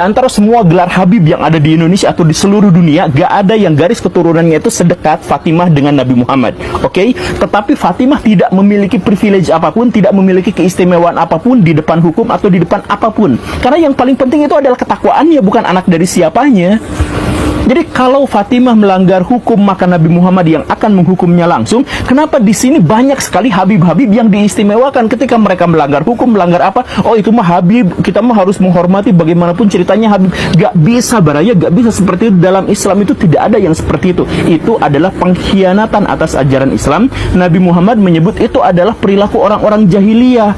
antara semua gelar Habib yang ada di Indonesia atau di seluruh dunia, gak ada yang garis keturunannya itu sedekat Fatimah dengan Nabi Muhammad. Oke? Tetapi Fatimah tidak memiliki privilege apapun, tidak memiliki keistimewaan apapun di depan hukum atau di depan apapun. Karena yang paling penting itu adalah ketakwaannya, bukan anak dari siapanya. Jadi kalau Fatimah melanggar hukum, maka Nabi Muhammad yang akan menghukumnya langsung. Kenapa di sini banyak sekali Habib-Habib yang diistimewakan ketika mereka melanggar hukum, melanggar apa? Oh, itu mah Habib, kita mah harus menghormati bagaimanapun ceritanya Habib. Gak bisa, Baraya, gak bisa seperti itu. Dalam Islam itu tidak ada yang seperti itu. Itu adalah pengkhianatan atas ajaran Islam. Nabi Muhammad menyebut itu adalah perilaku orang-orang jahiliyah.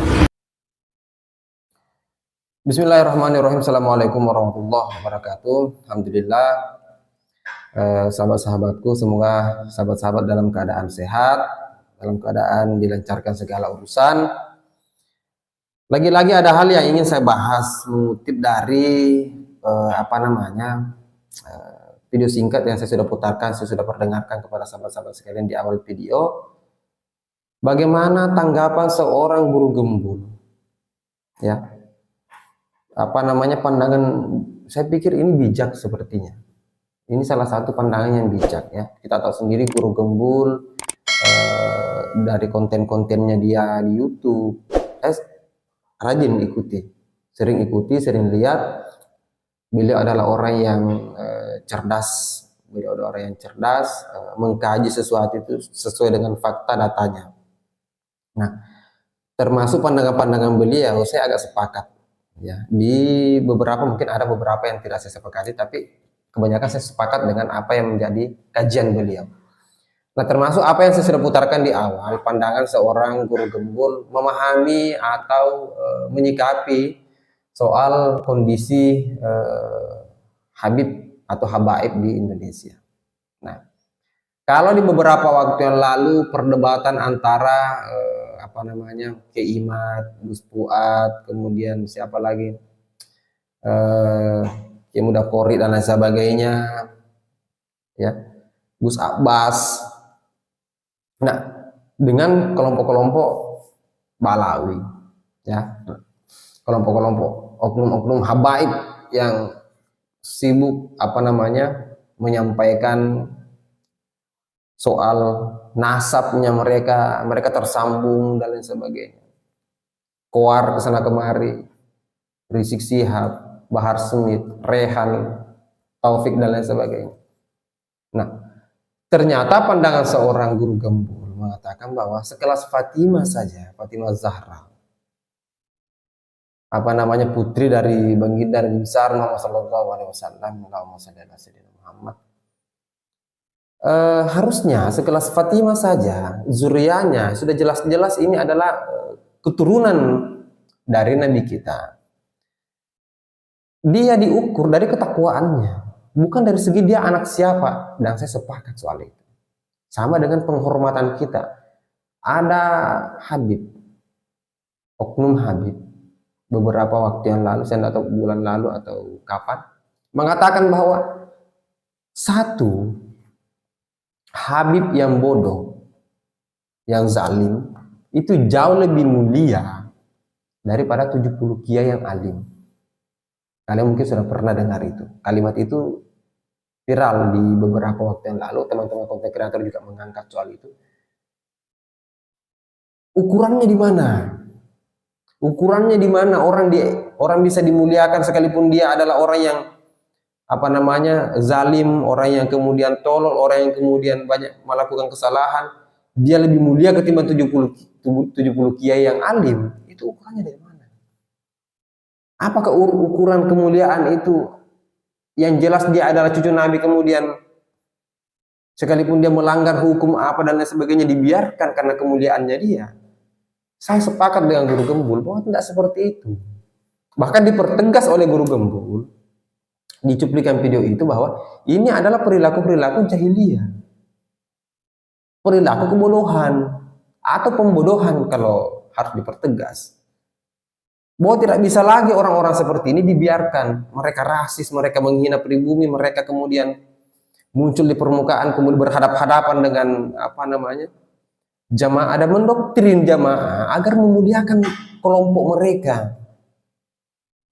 Bismillahirrahmanirrahim. Assalamualaikum warahmatullahi wabarakatuh. Alhamdulillah, sahabat-sahabatku, semoga sahabat-sahabat dalam keadaan sehat, dalam keadaan dilancarkan segala urusan. Lagi-lagi ada hal yang ingin saya bahas, mengutip dari video singkat yang saya sudah putarkan, saya sudah perdengarkan kepada sahabat-sahabat sekalian di awal video. Bagaimana tanggapan seorang guru gembul, ya? Pandangan, saya pikir ini bijak sepertinya. Ini salah satu pandangan yang bijak, ya. Kita tahu sendiri guru gembul, dari konten-kontennya dia di YouTube, rajin ikuti, sering lihat. Beliau adalah orang yang cerdas, mengkaji sesuatu itu sesuai dengan fakta datanya. Nah, termasuk pandangan-pandangan beliau saya agak sepakat, ya. Di beberapa, mungkin ada beberapa yang tidak saya sepakati, tapi kebanyakan saya sepakat dengan apa yang menjadi kajian beliau. Nah, termasuk apa yang saya sudah putarkan di awal, pandangan seorang guru gembul memahami atau menyikapi soal kondisi Habib atau habaib di Indonesia. Nah, kalau di beberapa waktu yang lalu perdebatan antara Keimat, Gus Fuad, kemudian siapa lagi, Muda Kori dan lain sebagainya, ya, Gus Abbas. Nah, dengan kelompok-kelompok Balawi, ya, kelompok-kelompok oknum-oknum habaib yang sibuk menyampaikan soal nasabnya mereka tersambung dan lain sebagainya. Koar kesana kemari, Rizik Sihab, Bahar Smith, Rehan, Taufik dan lain sebagainya. Nah, ternyata pandangan seorang guru gembul mengatakan bahwa sekelas Fatimah saja, Fatimah Zahra, putri dari baginda Nabi besar Muhammad sallallahu alaihi wasallam, Muhammad, harusnya sekelas Fatimah saja, zurianya sudah jelas-jelas ini adalah keturunan dari Nabi kita. Dia diukur dari ketakwaannya, bukan dari segi dia anak siapa. Dan saya sepakat soal itu. Sama dengan penghormatan kita. Ada Habib, oknum Habib, beberapa waktu yang lalu, saya tidak tahu bulan lalu atau kapan, mengatakan bahwa satu Habib yang bodoh, yang zalim, itu jauh lebih mulia daripada 70 kiai yang alim. Kalian mungkin sudah pernah dengar itu. Kalimat itu viral di beberapa waktu yang lalu. Teman-teman konten kreator juga mengangkat soal itu. Ukurannya di mana? Ukurannya di mana orang bisa dimuliakan sekalipun dia adalah orang yang zalim, orang yang kemudian tolol, orang yang kemudian banyak melakukan kesalahan. Dia lebih mulia ketimbang 70 kiai yang alim. Itu ukurannya dari mana? Apakah ukuran kemuliaan itu yang jelas dia adalah cucu Nabi, kemudian sekalipun dia melanggar hukum dan lain sebagainya dibiarkan karena kemuliaannya dia? Saya sepakat dengan guru gembul bahwa tidak seperti itu. Bahkan dipertegas oleh guru gembul di cuplikan video itu bahwa ini adalah perilaku-perilaku jahiliyah, perilaku kebodohan atau pembodohan kalau harus dipertegas. Bahwa tidak bisa lagi orang-orang seperti ini dibiarkan. Mereka rasis, mereka menghina pribumi, mereka kemudian muncul di permukaan, kemudian berhadap-hadapan dengan jamaah, dan mendoktrin jamaah agar memuliakan kelompok mereka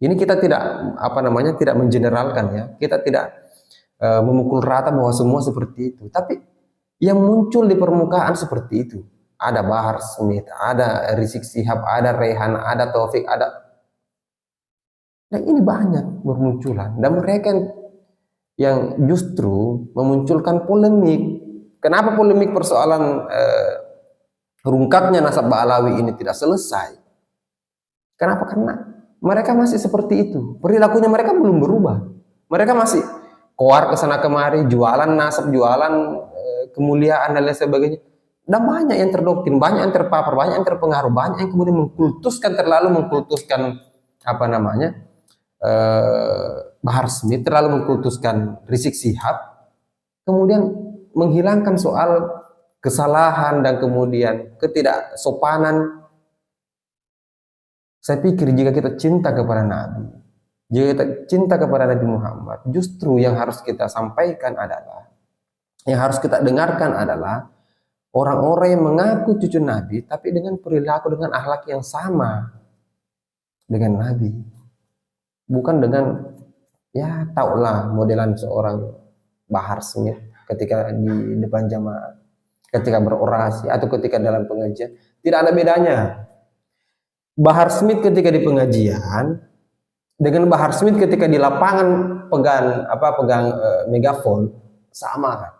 Ini kita tidak tidak mengeneralkan ya. Kita tidak memukul rata bahwa semua seperti itu. Tapi yang muncul di permukaan seperti itu. Ada Bahar Smith, ada Rizik Syihab, ada Rehan, ada Taufik, ada. Dan ini banyak bermunculan. Dan mereka yang justru memunculkan polemik. Kenapa polemik persoalan rungkapnya nasab Ba'alawi ini tidak selesai? Kenapa? Karena mereka masih seperti itu. Perilakunya mereka belum berubah. Mereka masih koar ke sana kemari, jualan nasab, jualan kemuliaan dan lain sebagainya. Dan banyak yang terdoktrin, banyak yang terpapar, banyak yang terpengaruh, banyak yang kemudian terlalu mengkultuskan Bahar Smith, terlalu mengkultuskan Rizik Syihab, kemudian menghilangkan soal kesalahan dan kemudian ketidaksopanan. Saya pikir jika kita cinta kepada Nabi, jika kita cinta kepada Nabi Muhammad, justru yang harus kita sampaikan adalah, yang harus kita dengarkan adalah orang-orang yang mengaku cucu Nabi, tapi dengan perilaku, dengan akhlak yang sama dengan Nabi. Bukan dengan, ya taulah modelan seorang Bahar Smith ketika di depan jamaah, ketika berorasi, atau ketika dalam pengajian. Tidak ada bedanya. Bahar Smith ketika di pengajian dengan Bahar Smith ketika di lapangan pegang megafon sama kan.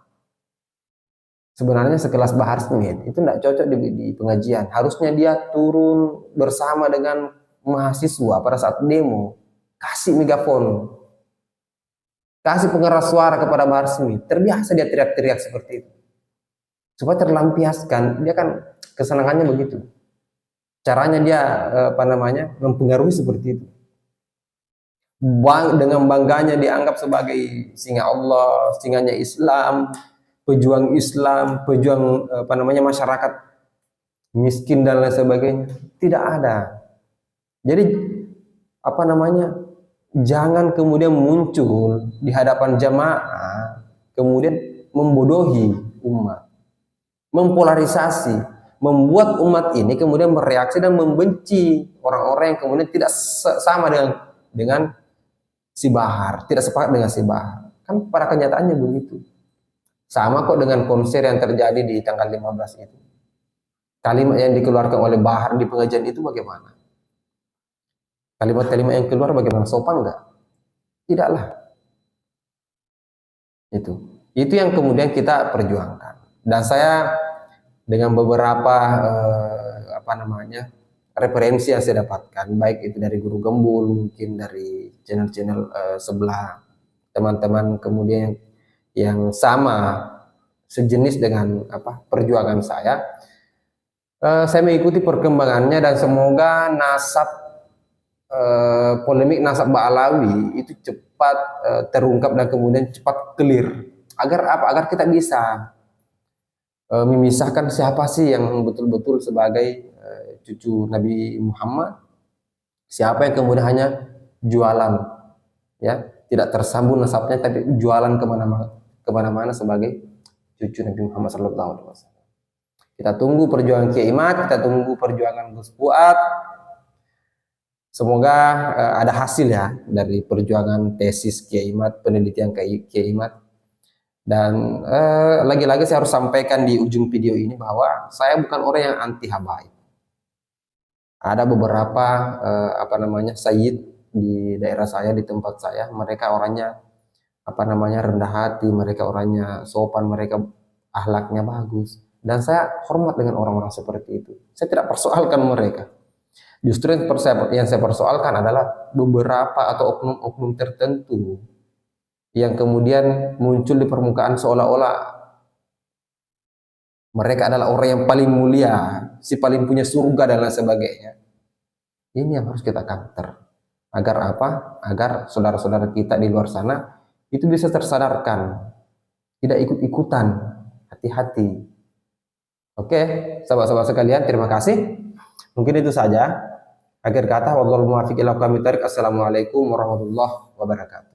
Sebenarnya sekelas Bahar Smith itu tidak cocok di pengajian. Harusnya dia turun bersama dengan mahasiswa pada saat demo, kasih megafon, kasih pengeras suara kepada Bahar Smith. Terbiasa dia teriak-teriak seperti itu supaya terlampiaskan. Dia kan kesenangannya begitu. Caranya dia mempengaruhi seperti itu. Dengan bangganya dianggap sebagai singa Allah, singanya Islam, pejuang Islam, pejuang masyarakat miskin dan lain sebagainya. Tidak ada. Jadi jangan kemudian muncul di hadapan jamaah kemudian membodohi umat, mempolarisasi, membuat umat ini kemudian bereaksi dan membenci orang-orang yang kemudian tidak sama dengan si Bahar, tidak sepakat dengan si Bahar. Kan pada kenyataannya begitu. Sama kok dengan konser yang terjadi di tanggal 15 itu. Kalimat yang dikeluarkan oleh Bahar di pengajian itu bagaimana? Kalimat-kalimat yang keluar bagaimana? Sopan enggak? Tidaklah. Itu yang kemudian kita perjuangkan. Dan saya dengan beberapa referensi yang saya dapatkan, baik itu dari Guru Gembul, mungkin dari channel-channel sebelah teman-teman kemudian yang sama sejenis dengan perjuangan saya mengikuti perkembangannya, dan semoga polemik nasab Ba'alawi itu cepat terungkap dan kemudian cepat clear, agar kita bisa memisahkan siapa sih yang betul-betul sebagai cucu Nabi Muhammad, siapa yang kemudian hanya jualan, ya tidak tersambung nasabnya tapi jualan kemana-mana sebagai cucu Nabi Muhammad SAW. Kita tunggu perjuangan Kiai Imad, kita tunggu perjuangan Gus Fuad. Semoga ada hasil ya dari perjuangan tesis Kiai Imad, penelitian Kiai Imad. Dan lagi-lagi saya harus sampaikan di ujung video ini bahwa saya bukan orang yang anti habaib. Ada beberapa sayyid di daerah saya, di tempat saya, mereka orangnya rendah hati, mereka orangnya sopan, mereka akhlaknya bagus, dan saya hormat dengan orang-orang seperti itu. Saya tidak persoalkan mereka. Justru yang saya persoalkan adalah beberapa atau oknum-oknum tertentu yang kemudian muncul di permukaan seolah-olah mereka adalah orang yang paling mulia, si paling punya surga dan lain sebagainya. Ini yang harus kita counter. Agar apa? Agar saudara-saudara kita di luar sana itu bisa tersadarkan, tidak ikut-ikutan, hati-hati. Oke, sahabat-sahabat sekalian, terima kasih. Mungkin itu saja. Akhir kata, wallahul muwaffiq ila aqwamit thoriq. Assalamualaikum warahmatullahi wabarakatuh.